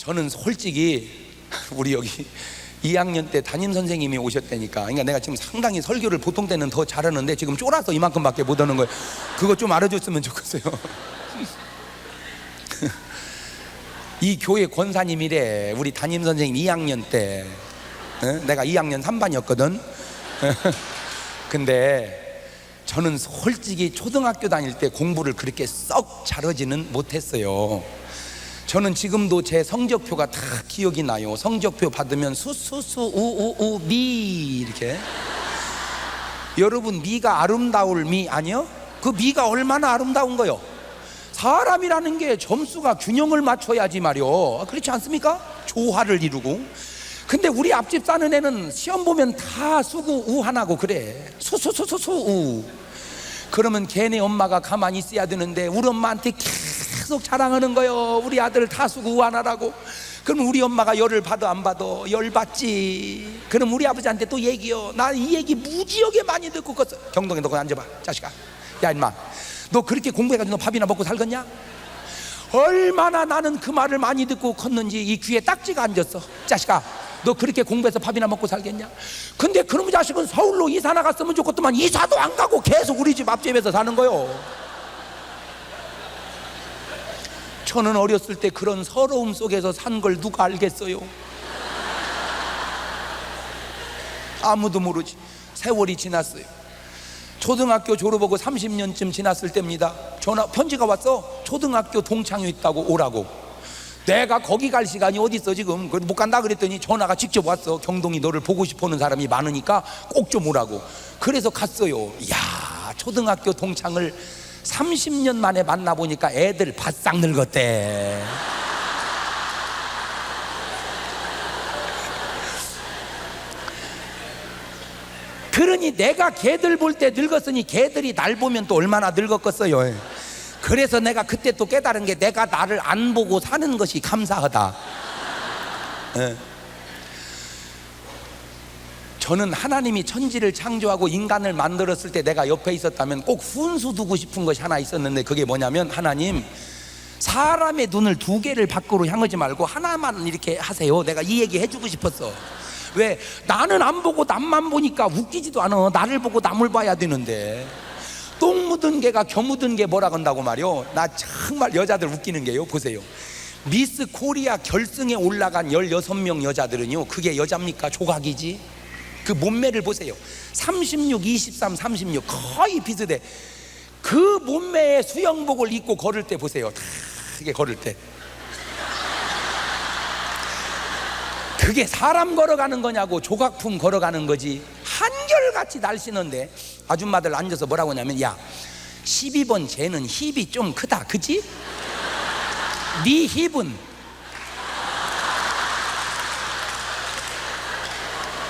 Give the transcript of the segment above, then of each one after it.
저는 솔직히 우리 여기 2학년 때 담임 선생님이 오셨다니까. 그러니까 내가 지금 상당히 설교를 보통 때는 더 잘하는데 지금 쫄아서 이만큼밖에 못 하는 거예요. 그거 좀 알아줬으면 좋겠어요. 이 교회 권사님이래. 우리 담임 선생님 2학년 때. 내가 2학년 3반이었거든. 근데 저는 솔직히 초등학교 다닐 때 공부를 그렇게 썩 잘하지는 못했어요. 저는 지금도 제 성적표가 다 기억이 나요. 성적표 받으면 수수수 우우우 미 이렇게. 여러분, 미가 아름다울 미 아니요? 그 미가 얼마나 아름다운 거요? 사람이라는 게 점수가 균형을 맞춰야지 말이요. 그렇지 않습니까? 조화를 이루고. 근데 우리 앞집 사는 애는 시험 보면 다 수구 우 하나고 그래. 수수수수수 우. 그러면 걔네 엄마가 가만히 있어야 되는데 우리 엄마한테 계속 자랑하는 거예요. 우리 아들 다수구 우 하나라고. 그럼 우리 엄마가 열을 받아 안 받아? 열 받지. 그럼 우리 아버지한테 또 얘기요. 나 이 얘기 무지하게 많이 듣고 컸어. 경동에 너 거기 앉아봐. 자식아, 야 임마, 너 그렇게 공부해가지고 너 밥이나 먹고 살겠냐? 얼마나 나는 그 말을 많이 듣고 컸는지 이 귀에 딱지가 앉았어. 자식아, 너 그렇게 공부해서 밥이나 먹고 살겠냐? 근데 그놈의 자식은 서울로 이사 나갔으면 좋겠더만 이사도 안 가고 계속 우리 집 앞집에서 사는 거요. 저는 어렸을 때 그런 서러움 속에서 산 걸 누가 알겠어요? 아무도 모르지. 세월이 지났어요. 초등학교 졸업하고 30년쯤 지났을 때입니다. 전화 편지가 왔어. 초등학교 동창회 있다고 오라고. 내가 거기 갈 시간이 어디 있어 지금. 못 간다 그랬더니 전화가 직접 왔어. 경동이 너를 보고 싶어하는 사람이 많으니까 꼭 좀 오라고. 그래서 갔어요. 이야, 초등학교 동창을 30년 만에 만나보니까 애들 바싹 늙었대. 그러니 내가 걔들 볼 때 늙었으니 걔들이 날 보면 또 얼마나 늙었겠어요. 그래서 내가 그때 또 깨달은 게 내가 나를 안 보고 사는 것이 감사하다. 저는 하나님이 천지를 창조하고 인간을 만들었을 때 내가 옆에 있었다면 꼭 훈수 두고 싶은 것이 하나 있었는데, 그게 뭐냐면, 하나님, 사람의 눈을 두 개를 밖으로 향하지 말고 하나만 이렇게 하세요. 내가 이 얘기 해주고 싶었어. 왜? 나는 안 보고 남만 보니까 웃기지도 않아. 나를 보고 남을 봐야 되는데. 똥 묻은 개가 겨 묻은 개 뭐라 건다고 말이요. 나 정말 여자들 웃기는 게요, 보세요. 미스 코리아 결승에 올라간 16명 여자들은요, 그게 여자입니까? 조각이지. 그 몸매를 보세요. 36, 23, 36 거의 비슷해. 그 몸매의 수영복을 입고 걸을 때 보세요. 다 이게 걸을 때 그게 사람 걸어가는 거냐고, 조각품 걸어가는 거지. 한결같이 날씬한데 아줌마들 앉아서 뭐라고 하냐면, 야, 12번 쟤는 힙이 좀 크다, 그치? 네 힙은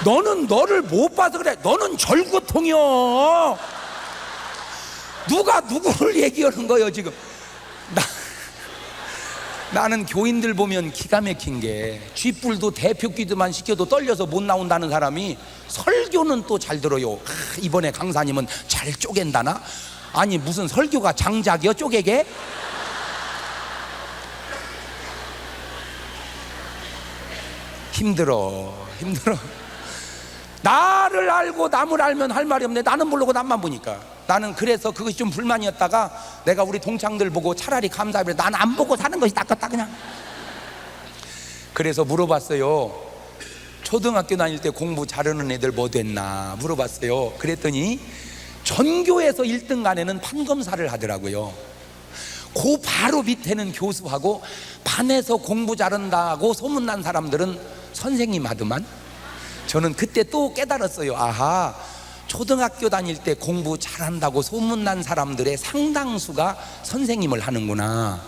너는 너를 못 봐서 그래. 너는 절구통이여. 누가 누구를 얘기하는 거예요 지금? 나는 교인들 보면 기가 막힌 게, 쥐뿔도 대표 기도만 시켜도 떨려서 못 나온다는 사람이 설교는 또 잘 들어요. 이번에 강사님은 잘 쪼갠다나? 아니, 무슨 설교가 장작이요, 쪼개게? 힘들어. 나를 알고 남을 알면 할 말이 없네. 나는 모르고 남만 보니까. 나는 그래서 그것이 좀 불만이었다가 내가 우리 동창들 보고 차라리 감사해. 난 안 보고 사는 것이 낫겠다 그냥. 그래서 물어봤어요. 초등학교 다닐 때 공부 잘하는 애들 뭐 됐나 물어봤어요. 그랬더니 전교에서 1등 간에는 판검사를 하더라고요. 그 바로 밑에는 교수하고, 반에서 공부 잘한다고 소문난 사람들은 선생님 하더만. 저는 그때 또 깨달았어요. 아하, 초등학교 다닐 때 공부 잘한다고 소문난 사람들의 상당수가 선생님을 하는구나.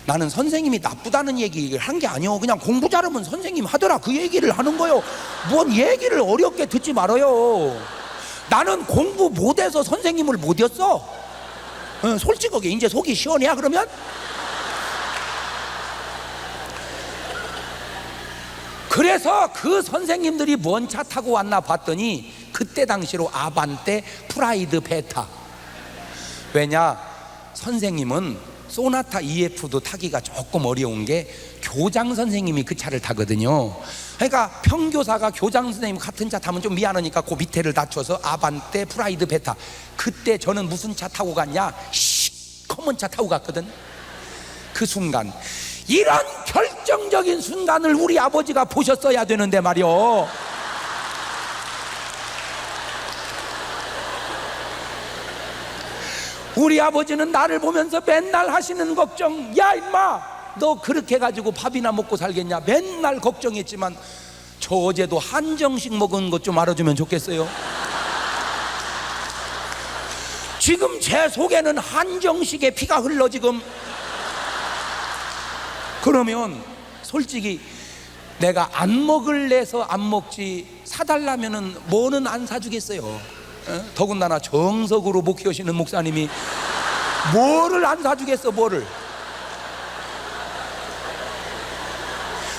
나는 선생님이 나쁘다는 얘기를 한 게 아니요, 그냥 공부 잘하면 선생님 하더라, 그 얘기를 하는 거요. 뭔 얘기를 어렵게 듣지 말아요. 나는 공부 못해서 선생님을 못했어. 솔직하게 이제 속이 시원해. 그러면 그래서 그 선생님들이 뭔 차 타고 왔나 봤더니 그때 당시로 아반떼, 프라이드, 베타. 왜냐, 선생님은 소나타 EF도 타기가 조금 어려운 게 교장 선생님이 그 차를 타거든요. 그러니까 평교사가 교장 선생님 같은 차 타면 좀 미안하니까 그 밑에를 낮춰서 아반떼, 프라이드, 베타. 그때 저는 무슨 차 타고 갔냐? 시커먼 차 타고 갔거든. 그 순간, 이런 결정적인 순간을 우리 아버지가 보셨어야 되는데 말이요. 우리 아버지는 나를 보면서 맨날 하시는 걱정, 야 임마 너 그렇게 가지고 밥이나 먹고 살겠냐, 맨날 걱정했지만 저 어제도 한정식 먹은 것 좀 알아주면 좋겠어요. 지금 제 속에는 한정식의 피가 흘러 지금. 그러면 솔직히 내가 안 먹을래서 안 먹지 사달라면은 뭐는 안 사주겠어요. 더군다나 정석으로 목회하시는 목사님이 뭐를 안 사주겠어. 뭐를.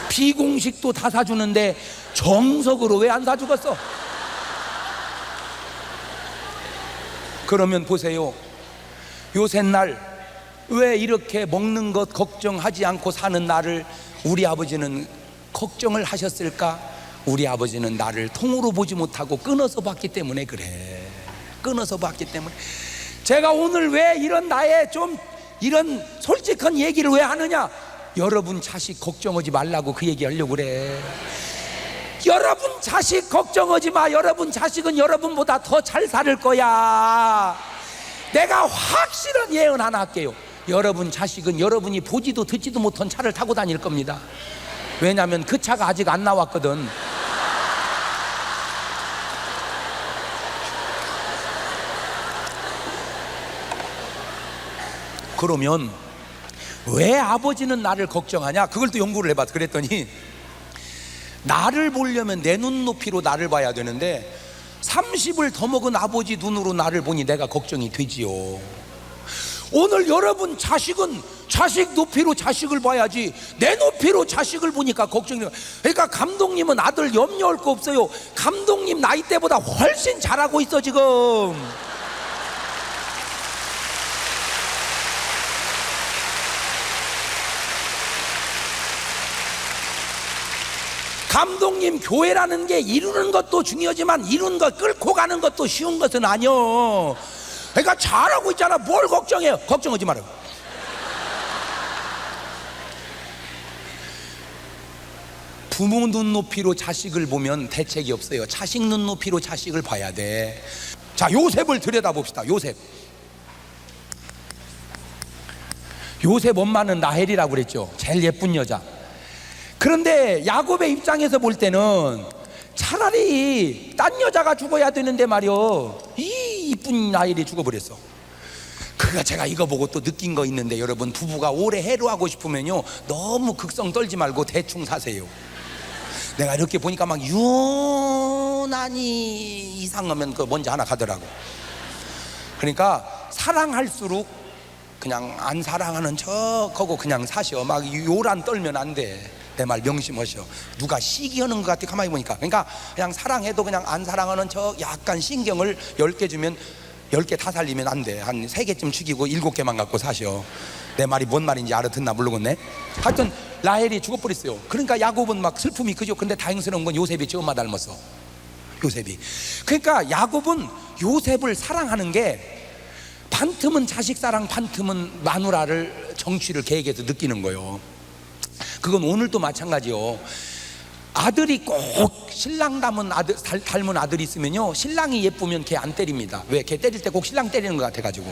비공식도 다 사주는데 정석으로 왜 안 사주겠어? 그러면 보세요. 요새날 왜 이렇게 먹는 것 걱정하지 않고 사는 나를 우리 아버지는 걱정을 하셨을까? 우리 아버지는 나를 통으로 보지 못하고 끊어서 봤기 때문에 그래. 끊어서 봤기 때문에. 제가 오늘 왜 이런 나의 좀 이런 솔직한 얘기를 왜 하느냐? 여러분 자식 걱정하지 말라고 그 얘기 하려고 그래. 여러분 자식 걱정하지 마. 여러분 자식은 여러분보다 더 잘 살 거야. 내가 확실한 예언 하나 할게요. 여러분 자식은 여러분이 보지도 듣지도 못한 차를 타고 다닐 겁니다. 왜냐하면 그 차가 아직 안 나왔거든. 그러면 왜 아버지는 나를 걱정하냐? 그걸 또 연구를 해봤어. 그랬더니 나를 보려면 내 눈높이로 나를 봐야 되는데 30을 더 먹은 아버지 눈으로 나를 보니 내가 걱정이 되지요. 오늘 여러분 자식은 자식 높이로 자식을 봐야지 내 높이로 자식을 보니까 걱정이 돼요. 그러니까 감독님은 아들 염려할 거 없어요. 감독님 나이 때보다 훨씬 잘하고 있어 지금. 감독님 교회라는 게 이루는 것도 중요하지만 이루는 것 끌고 가는 것도 쉬운 것은 아니요. 그러니까 잘하고 있잖아. 뭘 걱정해요? 걱정하지 말아요. 부모 눈높이로 자식을 보면 대책이 없어요. 자식 눈높이로 자식을 봐야 돼. 자, 요셉을 들여다봅시다. 요셉 엄마는 라헬이라고 그랬죠. 제일 예쁜 여자. 그런데 야곱의 입장에서 볼 때는 차라리 딴 여자가 죽어야 되는데 말이요, 이 이쁜 라헬이 죽어버렸어. 그러니까 제가 이거 보고 또 느낀 거 있는데, 여러분 부부가 오래 해로하고 싶으면요 너무 극성 떨지 말고 대충 사세요. 내가 이렇게 보니까 막 유난히 이상하면 그 뭔지 하나 가더라고. 그러니까 사랑할수록 그냥 안 사랑하는 척하고 그냥 사셔. 막 요란 떨면 안 돼. 내 말 명심하셔. 누가 시기하는 것 같아 가만히 보니까. 그러니까 그냥 사랑해도 그냥 안 사랑하는 척 약간 신경을 10개 주면 10개 다 살리면 안 돼. 한 3개쯤 죽이고 7개만 갖고 사셔. 내 말이 뭔 말인지 알아듣나 모르겠네. 하여튼 라헬이 죽어버렸어요. 그러니까 야곱은 막 슬픔이 크죠. 근데 다행스러운 건 요셉이 지 엄마 닮았어. 요셉이. 그러니까 야곱은 요셉을 사랑하는 게 반틈은 자식 사랑, 반틈은 마누라를 정취를 계획해서 느끼는 거예요. 그건 오늘도 마찬가지요. 아들이 꼭 신랑 닮은 아들이 있으면요 신랑이 예쁘면 걔 안 때립니다. 왜? 걔 때릴 때 꼭 신랑 때리는 것 같아가지고.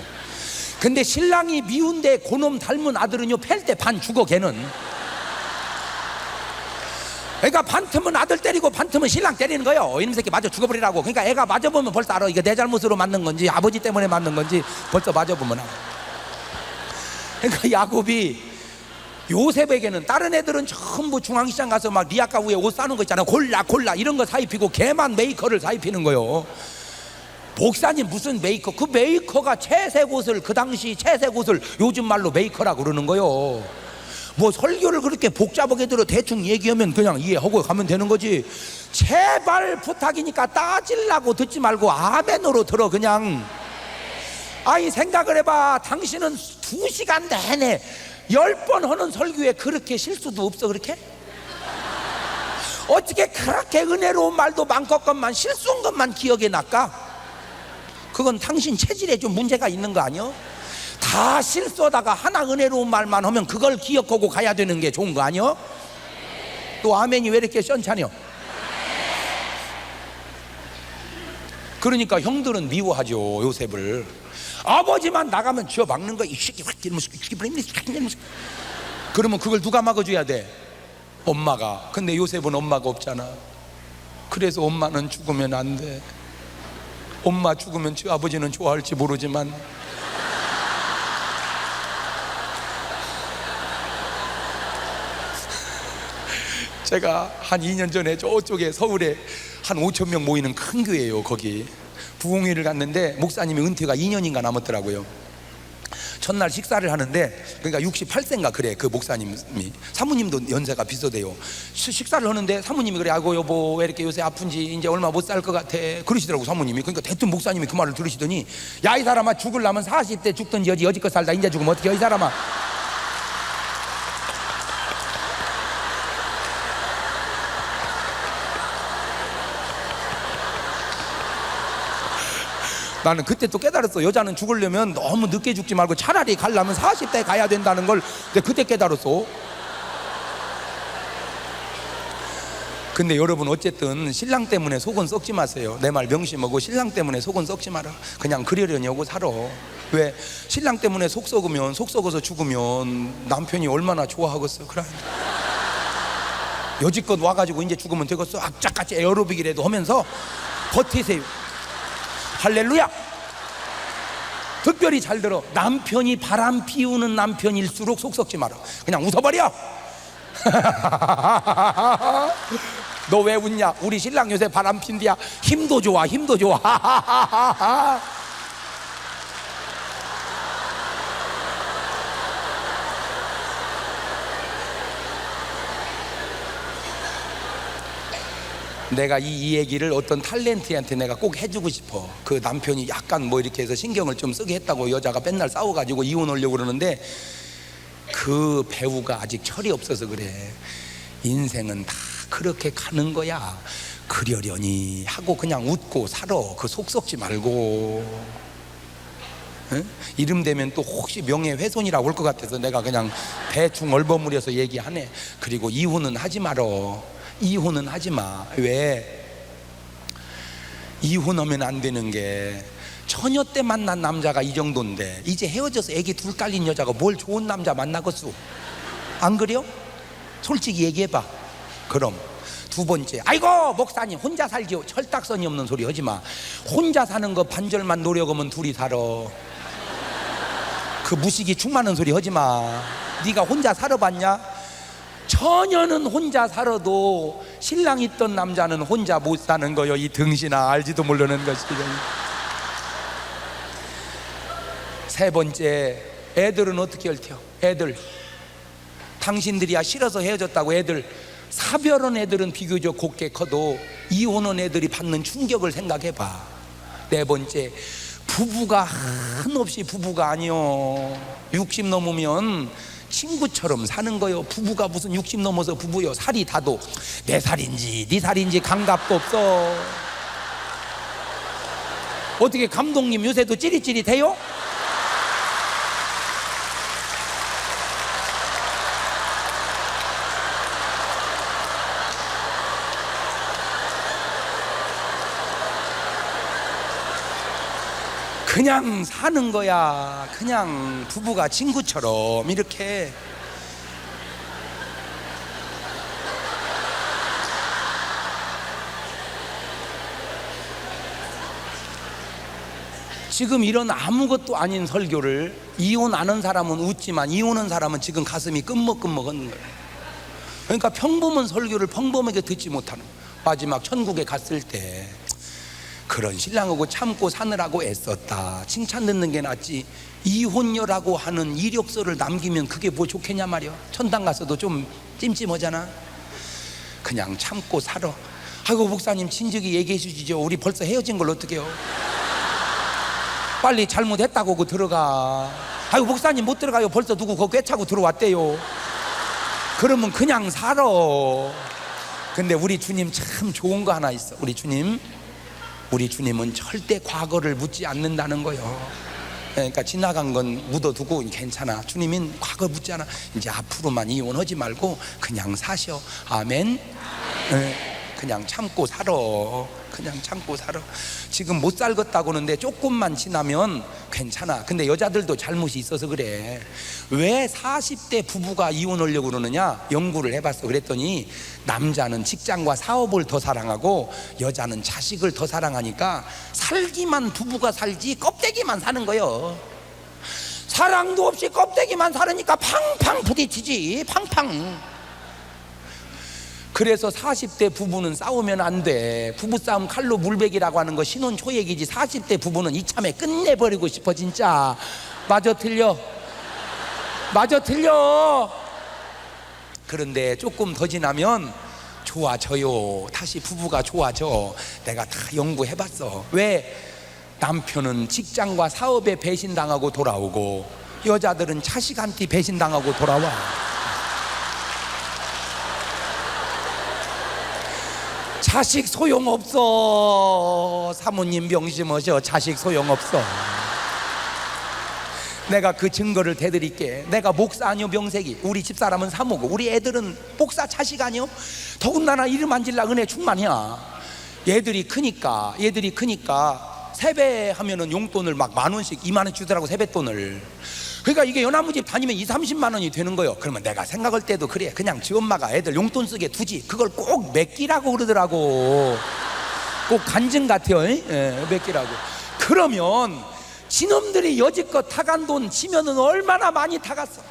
근데 신랑이 미운데 그놈 닮은 아들은요 팰 때 반 죽어 걔는. 그러니까 반틈은 아들 때리고 반틈은 신랑 때리는 거예요. 이놈 새끼 맞아 죽어버리라고. 그러니까 애가 맞아보면 벌써 알아. 이거 내 잘못으로 맞는 건지 아버지 때문에 맞는 건지 벌써 맞아보면 알아. 그러니까 야곱이 요셉에게는, 다른 애들은 전부 중앙시장 가서 막 리아카 위에 옷 사는 거 있잖아. 골라 이런 거 사입히고 걔만 메이커를 사입히는 거예요. 목사님 무슨 메이커? 그 메이커가 채색 옷을, 그 당시 채색 옷을 요즘 말로 메이커라고 그러는 거예요. 뭐 설교를 그렇게 복잡하게 들어 대충 얘기하면 그냥 이해하고 가면 되는 거지. 제발 부탁이니까 따질라고 듣지 말고 아멘으로 들어 그냥. 아니 생각을 해봐. 당신은 2시간 내내 10번 하는 설교에 그렇게 실수도 없어. 그렇게 어떻게 그렇게 은혜로운 말도 많겠건만 실수한 것만 기억에 날까? 그건 당신 체질에 좀 문제가 있는 거 아니야? 다 실수하다가 하나 은혜로운 말만 하면 그걸 기억하고 가야 되는 게 좋은 거 아니야? 또 아멘이 왜 이렇게 시원찮여? 그러니까 형들은 미워하죠, 요셉을. 아버지만 나가면 쥐어 막는 거야. 이 새끼 확 이러면서 그러면 그걸 누가 막아줘야 돼? 엄마가. 근데 요셉은 엄마가 없잖아. 그래서 엄마는 죽으면 안 돼. 엄마 죽으면 아버지는 좋아할지 모르지만 제가 한 2년 전에 저쪽에 서울에 한 5천 명 모이는 큰 교회예요. 거기 부흥회를 갔는데 목사님이 은퇴가 2년인가 남았더라고요. 첫날 식사를 하는데, 그러니까 68세인가 그래, 그 목사님이. 사모님도 연세가 비슷해요. 식사를 하는데 사모님이 그래, 아이고 여보 왜 이렇게 요새 아픈지 이제 얼마 못 살 것 같아 그러시더라고, 사모님이. 그러니까 대뜸 목사님이 그 말을 들으시더니, 야 이 사람아, 죽으려면 40대 죽든지 여지껏 살다 이제 죽으면 어떡해 이 사람아. 나는 그때 또 깨달았어. 여자는 죽으려면 너무 늦게 죽지 말고 차라리 가려면 40대에 가야 된다는 걸 그때 깨달았어. 근데 여러분, 어쨌든 신랑 때문에 속은 썩지 마세요. 내 말 명심하고 신랑 때문에 속은 썩지 마라. 그냥 그러려냐고 살아. 왜? 신랑 때문에 속 썩으면, 속 썩어서 죽으면 남편이 얼마나 좋아하겠어. 그래, 여지껏 와가지고 이제 죽으면 되겠어. 악착같이 에어로빅이라도 하면서 버티세요. 할렐루야. 특별히 잘 들어. 남편이 바람 피우는 남편일수록 속 썩지 마라. 그냥 웃어버려. 너 왜 웃냐? 우리 신랑 요새 바람 핀디야. 힘도 좋아, 힘도 좋아. 내가 이 얘기를 어떤 탤런트한테 내가 꼭 해주고 싶어. 그 남편이 약간 뭐 이렇게 해서 신경을 좀 쓰게 했다고 여자가 맨날 싸워가지고 이혼하려고 그러는데, 그 배우가 아직 철이 없어서 그래. 인생은 다 그렇게 가는 거야. 그러려니 하고 그냥 웃고 살아. 그 속 썩지 말고. 응? 이름 되면 또 혹시 명예훼손이라고 할 것 같아서 내가 그냥 대충 얼버무려서 얘기하네. 그리고 이혼은 하지 말어. 이혼은 하지 마. 왜? 이혼하면 안 되는 게, 처녀 때 만난 남자가 이 정도인데 이제 헤어져서 애기 둘 딸린 여자가 뭘 좋은 남자 만나겠어? 안 그래요? 솔직히 얘기해봐. 그럼 두 번째, 아이고 목사님 혼자 살지요. 철딱선이 없는 소리 하지 마. 혼자 사는 거 반절만 노력하면 둘이 살아. 그 무식이 축 많은 소리 하지 마. 네가 혼자 살아봤냐? 처녀는 혼자 살아도 신랑 있던 남자는 혼자 못 사는 거요. 이 등신아, 알지도 모르는 것이. 세 번째, 애들은 어떻게 할 테요? 애들, 당신들이야 싫어서 헤어졌다고 애들, 사별한 애들은 비교적 곱게 커도 이혼한 애들이 받는 충격을 생각해봐. 네 번째, 부부가 한없이 부부가 아니요. 60 넘으면 친구처럼 사는 거요. 부부가 무슨 60 넘어서 부부요. 살이 다도 내 살인지 네 살인지 감각도 없어. 어떻게 감독님 요새도 찌릿찌릿해요? 그냥 사는 거야. 그냥 부부가 친구처럼 이렇게. 지금 이런 아무것도 아닌 설교를, 이혼 안 한 사람은 웃지만 이혼한 사람은 지금 가슴이 끔먹끔먹한 거예요. 그러니까 평범한 설교를 평범하게 듣지 못하는, 마지막 천국에 갔을 때 그런 신랑하고 참고 사느라고 애썼다, 칭찬 듣는 게 낫지. 이혼녀라고 하는 이력서를 남기면 그게 뭐 좋겠냐 말이야. 천당 가서도 좀 찜찜하잖아. 그냥 참고 살아. 아이고 목사님 진즉이 얘기해 주시죠. 우리 벌써 헤어진 걸 어떡해요. 빨리 잘못했다고 그 들어가. 아이고 목사님 못 들어가요. 벌써 누구 그거 꿰차고 들어왔대요. 그러면 그냥 살아. 근데 우리 주님 참 좋은 거 하나 있어. 우리 주님은 절대 과거를 묻지 않는다는 거요. 그러니까 지나간 건 묻어두고 괜찮아. 주님은 과거 묻지 않아. 이제 앞으로만 이혼하지 말고 그냥 사셔. 아멘. 그냥 참고 살아. 그냥 참고 살아. 지금 못 살겠다고 하는데 조금만 지나면 괜찮아. 근데 여자들도 잘못이 있어서 그래. 왜 40대 부부가 이혼하려고 그러느냐? 연구를 해봤어. 그랬더니 남자는 직장과 사업을 더 사랑하고 여자는 자식을 더 사랑하니까 살기만 부부가 살지 껍데기만 사는 거요. 사랑도 없이 껍데기만 사르니까 팡팡 부딪히지. 팡팡. 그래서 40대 부부는 싸우면 안 돼. 부부싸움 칼로 물베기라고 하는 거 신혼 초얘기지. 40대 부부는 이참에 끝내버리고 싶어 진짜. 맞아 틀려? 맞아 틀려? 그런데 조금 더 지나면 좋아져요. 다시 부부가 좋아져. 내가 다 연구해봤어. 왜? 남편은 직장과 사업에 배신당하고 돌아오고 여자들은 자식한테 배신당하고 돌아와. 자식 소용없어. 사모님 명심하셔. 자식 소용없어. 내가 그 증거를 대드릴게. 내가 목사 아니요 명색이. 우리 집사람은 사모고 우리 애들은 목사 자식 아니요. 더군다나 이름 안 질라 은혜 충만이야. 얘들이 크니까 세배하면은 용돈을 막 10,000원씩 20,000원 주더라고. 세뱃돈을. 그러니까 이게 연화무집 다니면 20-30만 원이 되는 거예요. 그러면 내가 생각할 때도 그래. 그냥 지 엄마가 애들 용돈 쓰게 두지. 그걸 꼭 맡기라고 그러더라고. 꼭 간증 같아요. 맡기라고. 그러면 지놈들이 여지껏 타간 돈 치면은 얼마나 많이 타갔어.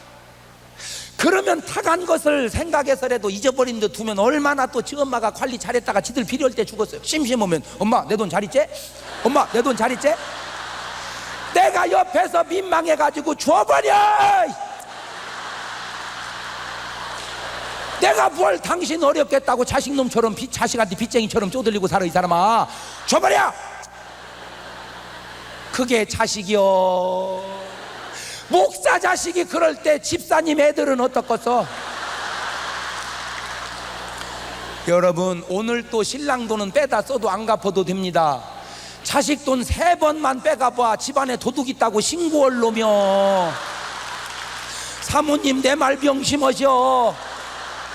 그러면 타간 것을 생각해서라도 잊어버린 데 두면 얼마나 또 지 엄마가 관리 잘했다가 지들 필요할 때 죽었어요. 심심하면 엄마 내 돈 잘 있지? 엄마 내 돈 잘 있지? 내가 옆에서 민망해가지고 줘버려. 내가 뭘 당신 어렵겠다고 자식놈처럼 자식한테 빚쟁이처럼 쪼들리고 살아. 이 사람아 줘버려. 그게 자식이요. 목사 자식이 그럴 때 집사님 애들은 어떻겠어? 여러분 오늘 또 신랑 돈은 빼다 써도 안 갚아도 됩니다. 자식 돈 3번만 빼가봐. 집안에 도둑 있다고 신고할 놈이요. 사모님 내 말 명심하셔.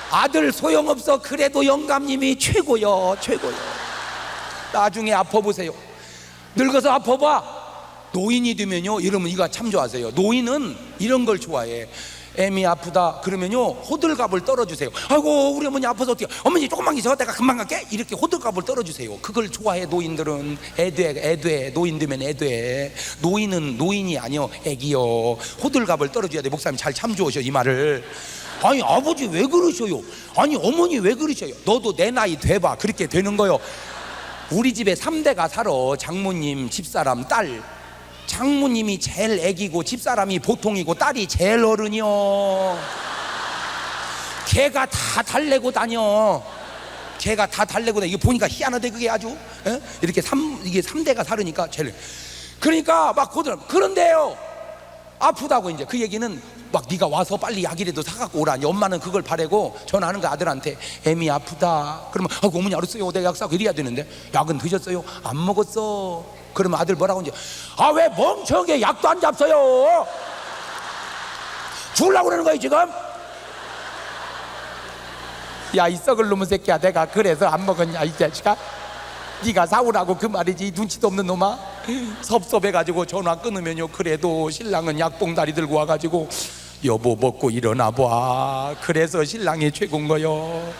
아들 소용없어. 그래도 영감님이 최고요. 최고요. 나중에 아파보세요. 늙어서 아파봐. 노인이 되면요 이러면 이거 참 좋아하세요. 노인은 이런 걸 좋아해. 애미 아프다 그러면요 호들갑을 떨어주세요. 아이고 우리 어머니 아파서 어떻게. 어머니 조금만 있어 내가 금방 갈게. 이렇게 호들갑을 떨어주세요. 그걸 좋아해 노인들은. 애돼 노인 되면 애돼. 노인은 노인이 아니요 애기요. 호들갑을 떨어줘야 돼. 목사님 잘 참조하셔 이 말을. 아니 아버지 왜 그러셔요? 아니 어머니 왜 그러셔요? 너도 내 나이 돼봐. 그렇게 되는 거요. 우리 집에 3대가 살아. 장모님, 집사람, 딸. 장모님이 제일 애기고 집사람이 보통이고 딸이 제일 어른이요. 걔가 다 달래고 다녀. 걔가 다 달래고 다녀. 이거 보니까 희한하대 그게 아주. 에? 이렇게 이게 3대가 살으니까 제일. 그러니까 막 고들. 그런데요 아프다고 이제 그 얘기는 막 네가 와서 빨리 약이라도 사갖고 오라. 엄마는 그걸 바라고 전화하는 거 아들한테. 애미 아프다 그러면 아이고 어머니 알았어요 내가 약 사고 이래야 되는데 약은 드셨어요? 안 먹었어. 그러면 아들 뭐라고 이제 아 왜 멍청하게 약도 안 잡어요? 죽으려고 그러는 거야 지금? 야 이 썩을 놈의 새끼야 내가 그래서 안 먹었냐 이 자식아? 네가 사오라고 그 말이지 눈치도 없는 놈아. 섭섭해가지고 전화 끊으면요 그래도 신랑은 약봉다리 들고 와가지고 여보 먹고 일어나 봐. 그래서 신랑이 최고인 거요.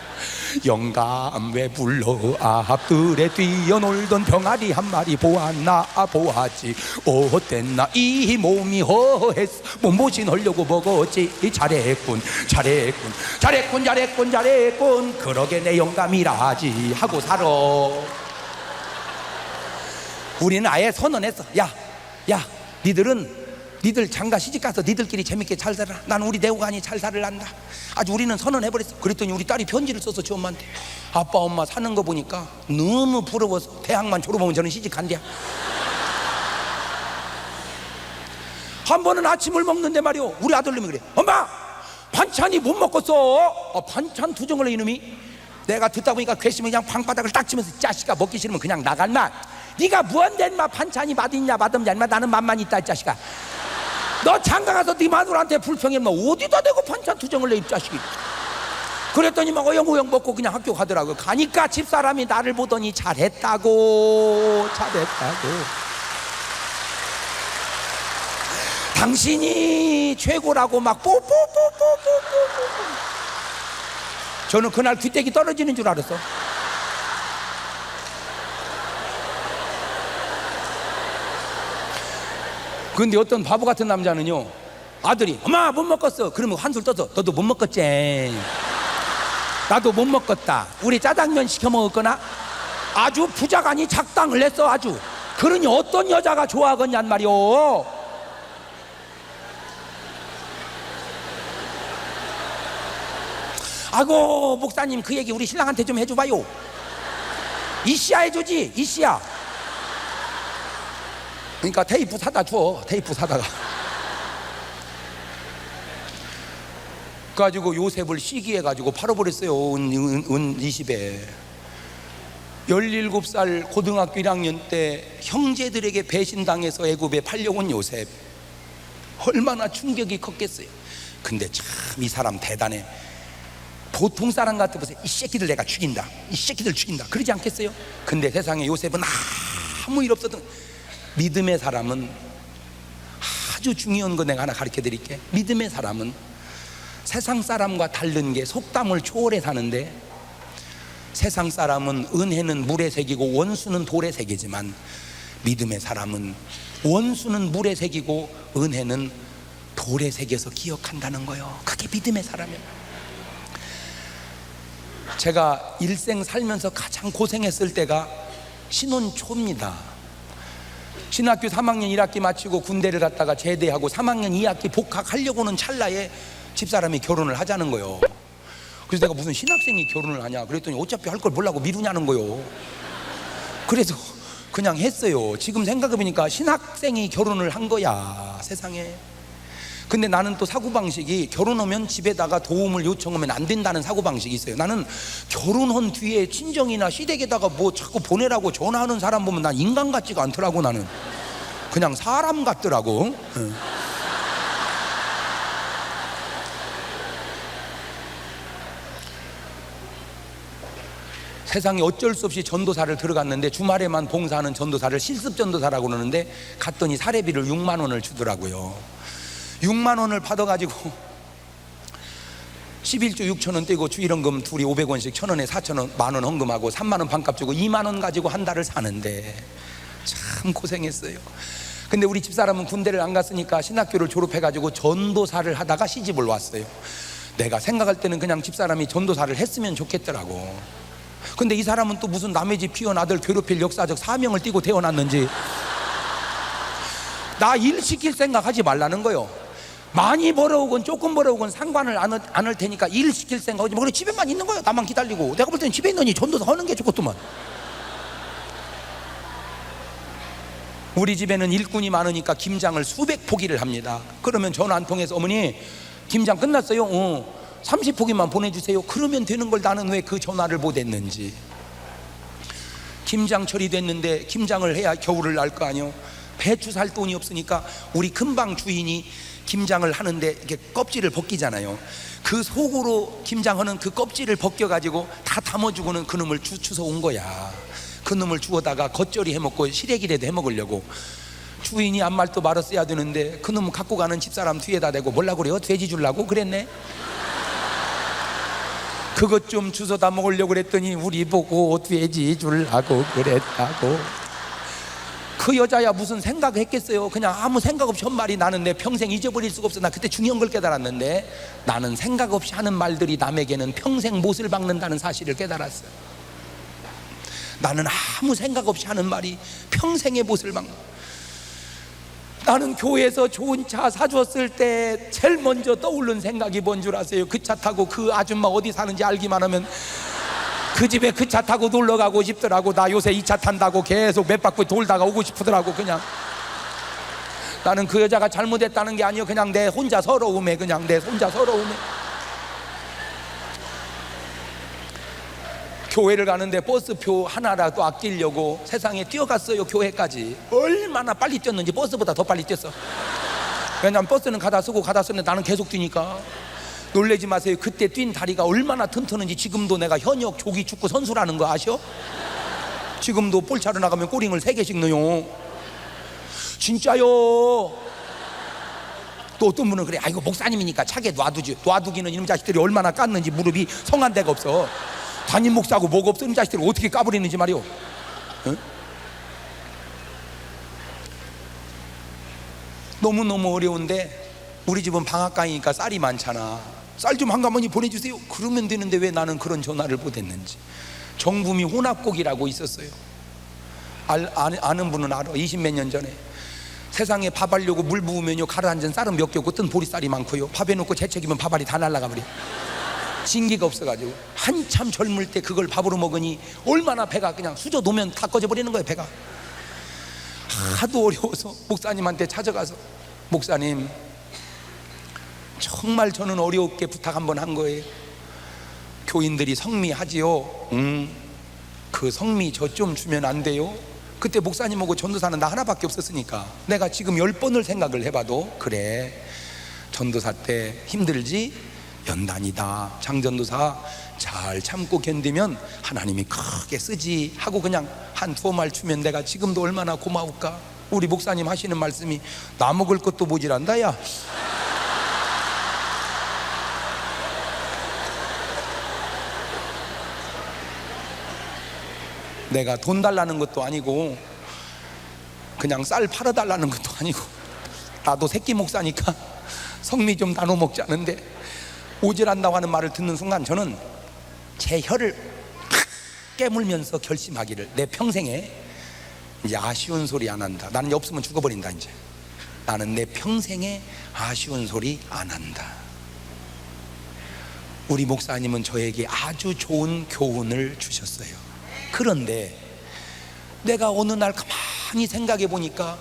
영감 왜 불러 앞들에 뛰어놀던 병아리 한 마리 보았나 보았지. 어땠나 이 몸이 허했어. 몸보신 하려고 먹었지. 잘했군 잘했군 잘했군 잘했군 잘했군. 그러게 내 영감이라지 하고 살아. 우리는 아예 선언했어. 야 니들 장가 시집가서 니들끼리 재밌게 잘 살아. 난 우리 내후관이 잘 살을란다. 아주 우리는 선언해버렸어. 그랬더니 우리 딸이 편지를 써서 지 엄마한테 아빠 엄마 사는 거 보니까 너무 부러워서 대학만 졸업하면 저는 시집 간대야. 한 번은 아침을 먹는데 말이오, 우리 아들놈이 그래. 엄마, 반찬이 못 먹겠어. 반찬 투정을 해 이놈이. 내가 듣다 보니까 괘씸히 그냥 방바닥을 딱 치면서, 자식아 먹기 싫으면 그냥 나갈마. 네가 뭔데 인마 반찬이 맛있냐 맛없냐, 인마 나는 맛만 있다 이 자식아. 너 장가 가서 네 마누라한테 불평해. 뭐 어디다 대고 반찬 투정을 내 이 자식이. 그랬더니 막 어영어영 먹고 그냥 학교 가더라고요. 가니까 집사람이 나를 보더니 잘했다고. 당신이 최고라고 막 뽀뽀뽀뽀뽀뽀뽀. 저는 그날 귀때기 떨어지는 줄 알았어. 근데 어떤 바보 같은 남자는요, 아들이 엄마 못 먹었어 그러면 한술 떠서 너도 못 먹었지, 나도 못 먹었다, 우리 짜장면 시켜 먹었거나. 아주 부자간이 작당을 했어 아주. 그러니 어떤 여자가 좋아하겠냔 말이오. 아고 목사님 그 얘기 우리 신랑한테 좀 해줘봐요. 이씨야 해주지, 이씨야. 그러니까 테이프 사다 줘, 테이프 사다가. 가지고 요셉을 시기해가지고 팔아버렸어요. 은 20에 17살 고등학교 1학년 때 형제들에게 배신당해서 애굽에 팔려온 요셉. 얼마나 충격이 컸겠어요. 근데 참 이 사람 대단해. 보통 사람 같아 보세요. 이 새끼들 내가 죽인다, 이 새끼들 죽인다 그러지 않겠어요? 근데 세상에 요셉은 아무 일 없었던. 믿음의 사람은 아주 중요한 거 내가 하나 가르쳐 드릴게. 믿음의 사람은 세상 사람과 다른 게 속담을 초월해 사는데, 세상 사람은 은혜는 물에 새기고 원수는 돌에 새기지만 믿음의 사람은 원수는 물에 새기고 은혜는 돌에 새겨서 기억한다는 거예요. 그게 믿음의 사람이에요. 제가 일생 살면서 가장 고생했을 때가 신혼 초입니다. 신학교 3학년 1학기 마치고 군대를 갔다가 제대하고 3학년 2학기 복학하려고는 찰나에 집사람이 결혼을 하자는 거예요. 그래서 내가 무슨 신학생이 결혼을 하냐 그랬더니 어차피 할 걸 뭐라고 미루냐는 거예요. 그래서 그냥 했어요. 지금 생각해보니까 신학생이 결혼을 한 거야 세상에. 근데 나는 또 사고방식이 결혼하면 집에다가 도움을 요청하면 안 된다는 사고방식이 있어요. 나는 결혼한 뒤에 친정이나 시댁에다가 뭐 자꾸 보내라고 전화하는 사람 보면 난 인간 같지가 않더라고. 나는 그냥 사람 같더라고. 세상에 어쩔 수 없이 전도사를 들어갔는데, 주말에만 봉사하는 전도사를 실습 전도사라고 그러는데, 갔더니 사례비를 6만 원을 주더라고요. 6만 원을 받아가지고 11주 6천 원 떼고 주일헌금 둘이 500원씩 1,000원에 4,000원 만원 헌금하고 3만 원 반값 주고 2만 원 가지고 한 달을 사는데 참 고생했어요. 근데 우리 집사람은 군대를 안 갔으니까 신학교를 졸업해가지고 전도사를 하다가 시집을 왔어요. 내가 생각할 때는 그냥 집사람이 전도사를 했으면 좋겠더라고. 근데 이 사람은 또 무슨 남의 집 피온 아들 괴롭힐 역사적 사명을 띠고 태어났는지 나 일 시킬 생각 하지 말라는 거요. 많이 벌어오건 조금 벌어오건 상관을 안 할 테니까 일 시킬 생각 하지 마. 그래 집에만 있는 거야. 나만 기다리고. 내가 볼 때는 집에 있느니 전도사 하는 게 좋겠더만. 우리 집에는 일꾼이 많으니까 김장을 수백 포기를 합니다. 그러면 전화 한 통해서 어머니 김장 끝났어요? 30포기만 보내주세요. 그러면 되는 걸 나는 왜 그 전화를 못 했는지. 김장철이 됐는데 김장을 해야 겨울을 날 거 아니요. 배추 살 돈이 없으니까 우리 금방 주인이 김장을 하는데 이렇게 껍질을 벗기잖아요. 그 속으로 김장하는 그 껍질을 벗겨가지고 다 담아주고는 그놈을 주워 온 거야. 그놈을 주워다가 겉절이 해먹고 시래기라도 해먹으려고. 주인이 아무 말도 말았어야 되는데 그놈 갖고 가는 집사람 뒤에다 대고 뭐라고 그래요? 돼지 주려고 그랬네. 그것 좀 주워다 먹으려고 그랬더니 우리 보고 돼지 주려고 그랬다고. 그 여자야 무슨 생각했겠어요? 그냥 아무 생각 없이 한 말이 나는 내 평생 잊어버릴 수가 없어. 나 그때 중요한 걸 깨달았는데 나는 생각 없이 하는 말들이 남에게는 평생 못을 박는다는 사실을 깨달았어요. 나는 아무 생각 없이 하는 말이 평생의 못을 박는. 나는 교회에서 좋은 차 사줬을 때 제일 먼저 떠오른 생각이 뭔 줄 아세요? 그 차 타고 그 아줌마 어디 사는지 알기만 하면 그 집에 그 차 타고 놀러 가고 싶더라고. 나 요새 이 차 탄다고 계속 몇 바퀴 돌다가 오고 싶더라고. 그냥 나는 그 여자가 잘못했다는 게 아니요, 그냥 내 혼자 서러움에, 그냥 내 혼자 서러움에. 교회를 가는데 버스표 하나라도 아끼려고 세상에 뛰어갔어요. 교회까지 얼마나 빨리 뛰었는지, 버스보다 더 빨리 뛰었어. 왜냐면 버스는 가다 쓰고 가다 쓰는데 나는 계속 뛰니까. 놀라지 마세요. 그때 뛴 다리가 얼마나 튼튼한지 지금도 내가 현역 조기 축구 선수라는 거 아셔? 지금도 볼 차로 나가면 꼬링을 3개씩 넣어요. 진짜요. 또 어떤 분은 그래, 아이고 목사님이니까 차게 놔두지. 놔두기는 이놈 자식들이 얼마나 깠는지 무릎이 성한 데가 없어. 담임 목사하고 뭐가 없어. 이놈 자식들이 어떻게 까버리는지 말이오. 응? 너무너무 어려운데 우리 집은 방앗간이니까 쌀이 많잖아. 쌀 좀 한가마니 보내주세요. 그러면 되는데 왜 나는 그런 전화를 못했는지. 정부미 혼합곡이라고 있었어요. 아는 분은 알아. 20몇 년 전에 세상에 밥 하려고 물 부으면요, 가라앉은 쌀은 몇 개 없고 뜬 보리쌀이 많고요, 밥에 넣고 재채기면 밥알이 다 날아가 버려. 진기가 없어가지고 한참 젊을 때 그걸 밥으로 먹으니 얼마나 배가 그냥 수저 놓으면 다 꺼져 버리는 거예요. 배가 하도 어려워서 목사님한테 찾아가서, 목사님 정말 저는 어렵게 부탁 한번 한 거예요. 교인들이 성미하지요. 그 성미 저 좀 주면 안 돼요? 그때 목사님하고 전도사는 나 하나밖에 없었으니까 내가 지금 10번을 생각을 해봐도, 그래 전도사 때 힘들지? 연단이다. 장전도사 잘 참고 견디면 하나님이 크게 쓰지 하고 그냥 한 2말 주면 내가 지금도 얼마나 고마울까. 우리 목사님 하시는 말씀이 나 먹을 것도 모질한다 야. 내가 돈 달라는 것도 아니고 그냥 쌀 팔아달라는 것도 아니고, 나도 새끼 목사니까 성미 좀 나눠 먹자는데 오질한다고 하는 말을 듣는 순간 저는 제 혀를 탁 깨물면서 결심하기를, 내 평생에 이제 아쉬운 소리 안 한다. 나는 없으면 죽어버린다. 이제 나는 내 평생에 아쉬운 소리 안 한다. 우리 목사님은 저에게 아주 좋은 교훈을 주셨어요. 그런데 내가 어느 날 가만히 생각해 보니까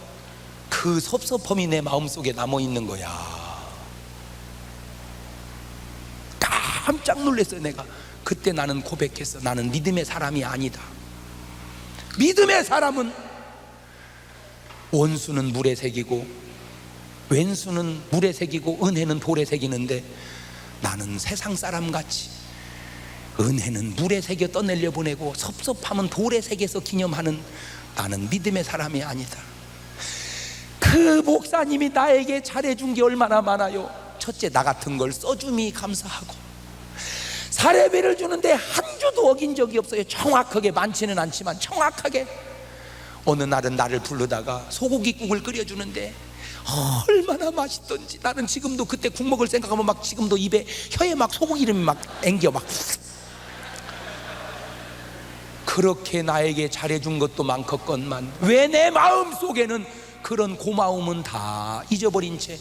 그 섭섭함이 내 마음속에 남아 있는 거야. 깜짝 놀랐어요. 내가 그때 나는 고백했어. 나는 믿음의 사람이 아니다. 믿음의 사람은 원수는 물에 새기고 왼수는 물에 새기고 은혜는 돌에 새기는데, 나는 세상 사람같이 은혜는 물에 새겨 떠내려 보내고 섭섭함은 돌에 새겨서 기념하는, 나는 믿음의 사람이 아니다. 그 목사님이 나에게 잘해준 게 얼마나 많아요. 첫째, 나 같은 걸 써줌이 감사하고, 사례비를 주는데 한 주도 어긴 적이 없어요. 정확하게, 많지는 않지만 정확하게. 어느 날은 나를 부르다가 소고기국을 끓여주는데 얼마나 맛있던지, 나는 지금도 그때 국 먹을 생각하면 막 지금도 입에, 혀에 막 소고기 이름이 막 앵겨. 막 그렇게 나에게 잘해준 것도 많겠건만 왜 내 마음속에는 그런 고마움은 다 잊어버린 채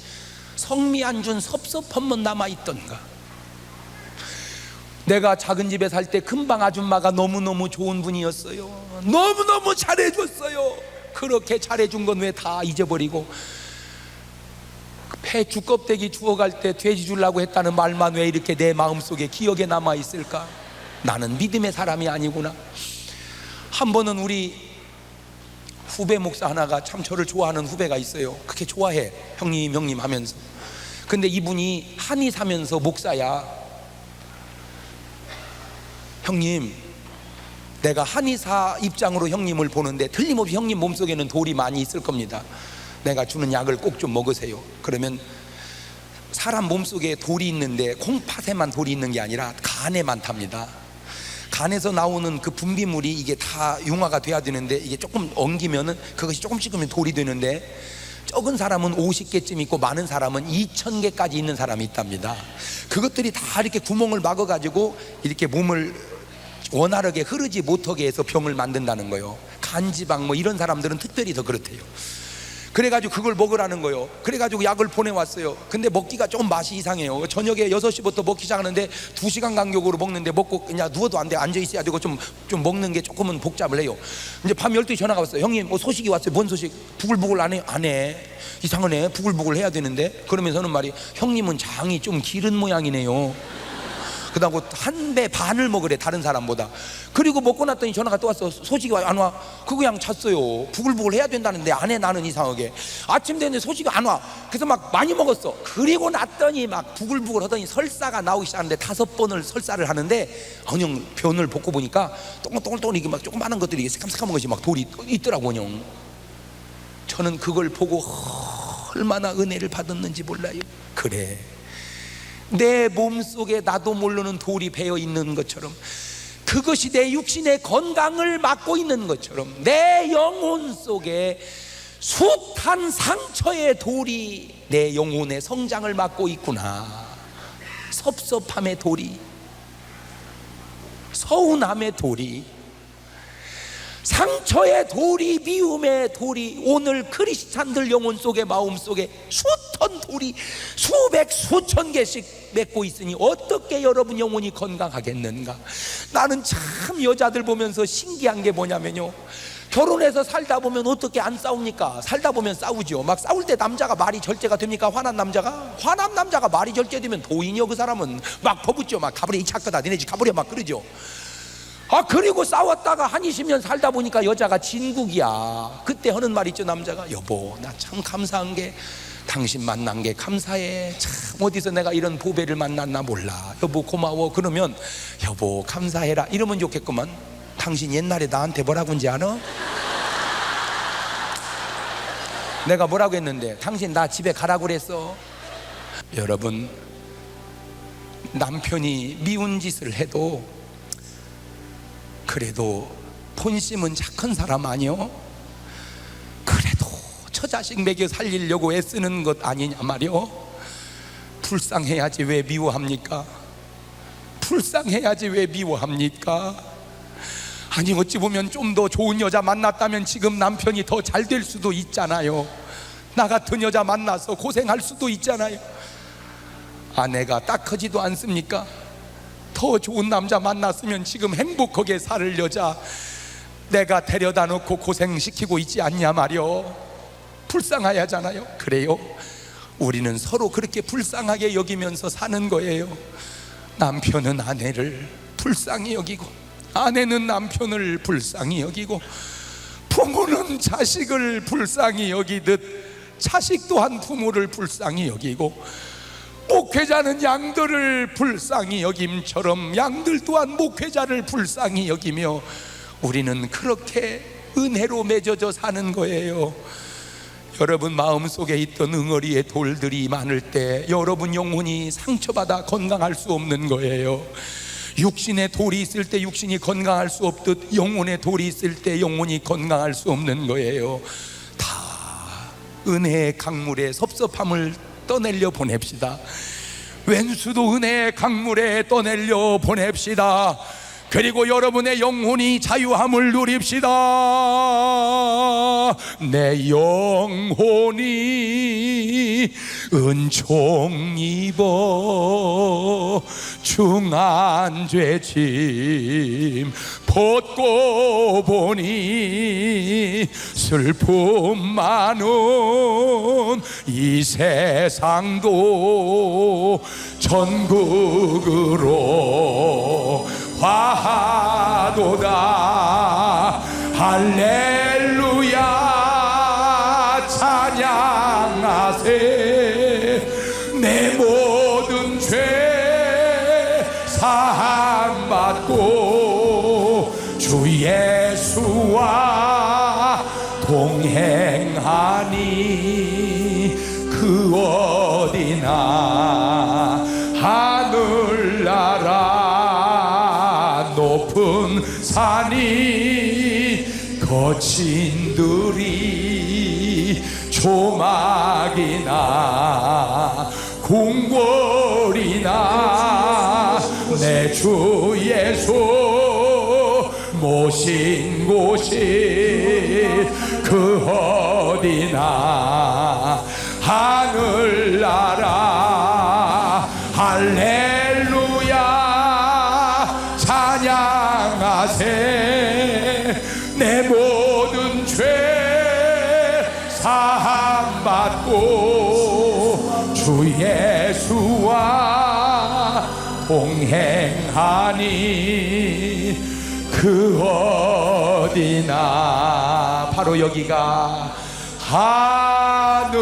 성미 안 준 섭섭함만 남아있던가. 내가 작은 집에 살 때 금방 아줌마가 너무너무 좋은 분이었어요. 너무너무 잘해줬어요. 그렇게 잘해준 건 왜 다 잊어버리고, 폐 주껍데기 주워갈 때 돼지 주려고 했다는 말만 왜 이렇게 내 마음속에 기억에 남아있을까. 나는 믿음의 사람이 아니구나. 한 번은 우리 후배 목사 하나가 참 저를 좋아하는 후배가 있어요. 그렇게 좋아해, 형님 하면서. 근데 이분이 한의 사면서 목사야. 형님, 내가 한의사 입장으로 형님을 보는데 틀림없이 형님 몸속에는 돌이 많이 있을 겁니다. 내가 주는 약을 꼭 좀 먹으세요. 그러면 사람 몸속에 돌이 있는데 콩팥에만 돌이 있는 게 아니라 간에 많답니다. 간에서 나오는 그 분비물이 이게 다 융화가 돼야 되는데, 이게 조금 엉기면은 그것이 조금씩은 돌이 되는데, 적은 사람은 50개쯤 있고 많은 사람은 2000개까지 있는 사람이 있답니다. 그것들이 다 이렇게 구멍을 막아가지고 이렇게 몸을 원활하게 흐르지 못하게 해서 병을 만든다는 거예요. 간지방 뭐 이런 사람들은 특별히 더 그렇대요. 그래가지고 그걸 먹으라는 거예요. 그래가지고 약을 보내왔어요. 근데 먹기가 조금 맛이 이상해요. 저녁에 6시부터 먹기 시작하는데 2시간 간격으로 먹는데, 먹고 그냥 누워도 안 돼. 앉아 있어야 되고 좀 먹는 게 조금은 복잡을 해요. 이제 밤 12시 전화가 왔어요. 형님 뭐 소식이 왔어요. 뭔 소식? 부글부글 안 해. 이상하네. 부글부글 해야 되는데. 그러면서는 말이, 형님은 장이 좀 기른 모양이네요. 그다음에 한 배 반을 먹으래, 다른 사람보다. 그리고 먹고 났더니 전화가 또 왔어. 소식이 안 와. 그거 그냥 잤어요. 부글부글 해야 된다는데 안 해. 나는 이상하게 아침 되는데 소식이 안 와. 그래서 막 많이 먹었어. 그리고 났더니 막 부글부글 하더니 설사가 나오기 시작하는데 5번을 설사를 하는데, 그냥 변을 벗고 보니까 동글동글 이게 막 조그마한 것들이 새까만 것이 막 돌이 있더라고. 그냥 저는 그걸 보고 얼마나 은혜를 받았는지 몰라요. 그래, 내 몸속에 나도 모르는 돌이 배어 있는 것처럼, 그것이 내 육신의 건강을 막고 있는 것처럼, 내 영혼 속에 숱한 상처의 돌이 내 영혼의 성장을 막고 있구나. 섭섭함의 돌이, 서운함의 돌이, 상처의 돌이, 미움의 돌이 오늘 크리스찬들 영혼 속에, 마음 속에 숱한 돌이 수백 수천 개씩 맺고 있으니 어떻게 여러분 영혼이 건강하겠는가. 나는 참 여자들 보면서 신기한 게 뭐냐면요, 결혼해서 살다 보면 어떻게 안 싸웁니까? 살다 보면 싸우죠. 막 싸울 때 남자가 말이 절제가 됩니까? 화난 남자가 말이 절제되면 도인이요. 그 사람은 막 퍼붓죠. 막 가버려, 이 착하다, 니네 집 가버려, 막 그러죠. 그리고 싸웠다가 한 20년 살다 보니까 여자가 진국이야. 그때 하는 말 있죠, 남자가. 여보, 나 참 감사한 게 당신 만난 게 감사해. 참 어디서 내가 이런 보배를 만났나 몰라. 여보 고마워. 그러면 여보 감사해라 이러면 좋겠구만. 당신 옛날에 나한테 뭐라고 한지 아나? 내가 뭐라고 했는데? 당신 나 집에 가라고 그랬어. 여러분, 남편이 미운 짓을 해도 그래도 본심은 착한 사람 아니요? 그래도 저 자식 먹여 살리려고 애쓰는 것 아니냐 말이요? 불쌍해야지 왜 미워합니까? 불쌍해야지 왜 미워합니까? 아니 어찌 보면 좀 더 좋은 여자 만났다면 지금 남편이 더 잘 될 수도 있잖아요. 나 같은 여자 만나서 고생할 수도 있잖아요. 아내가 딱하지도 않습니까? 더 좋은 남자 만났으면 지금 행복하게 살 여자 내가 데려다 놓고 고생시키고 있지 않냐 말이요. 불쌍해야 하잖아요. 그래요, 우리는 서로 그렇게 불쌍하게 여기면서 사는 거예요. 남편은 아내를 불쌍히 여기고, 아내는 남편을 불쌍히 여기고, 부모는 자식을 불쌍히 여기듯 자식 또한 부모를 불쌍히 여기고, 목회자는 양들을 불쌍히 여김처럼 양들 또한 목회자를 불쌍히 여기며, 우리는 그렇게 은혜로 맺어져 사는 거예요. 여러분 마음속에 있던 응어리의 돌들이 많을 때 여러분 영혼이 상처받아 건강할 수 없는 거예요. 육신의 돌이 있을 때 육신이 건강할 수 없듯 영혼의 돌이 있을 때 영혼이 건강할 수 없는 거예요. 다 은혜의 강물에 섭섭함을 떠내려 보냅시다. 왼수도 은혜의 강물에 떠내려 보냅시다. 그리고 여러분의 영혼이 자유함을 누립시다. 내 영혼이 은총 입어 중한 죄짐 벗고 보니 슬픔 많은 이 세상도 천국으로 화하도다. 할렐루야 찬양하세. 내 모든 죄 사함받고 주 예수와 동행하니 그 어디나 하늘나라 높은 산이 거친 들이 조막이나 궁궐이나 내 주 예수 모신 곳이 그 어디나 하늘나라 할렐루야 찬양하세 내 모든 죄 사함받고 주 예수와 동행하니 그 어디나 바로 여기가 하늘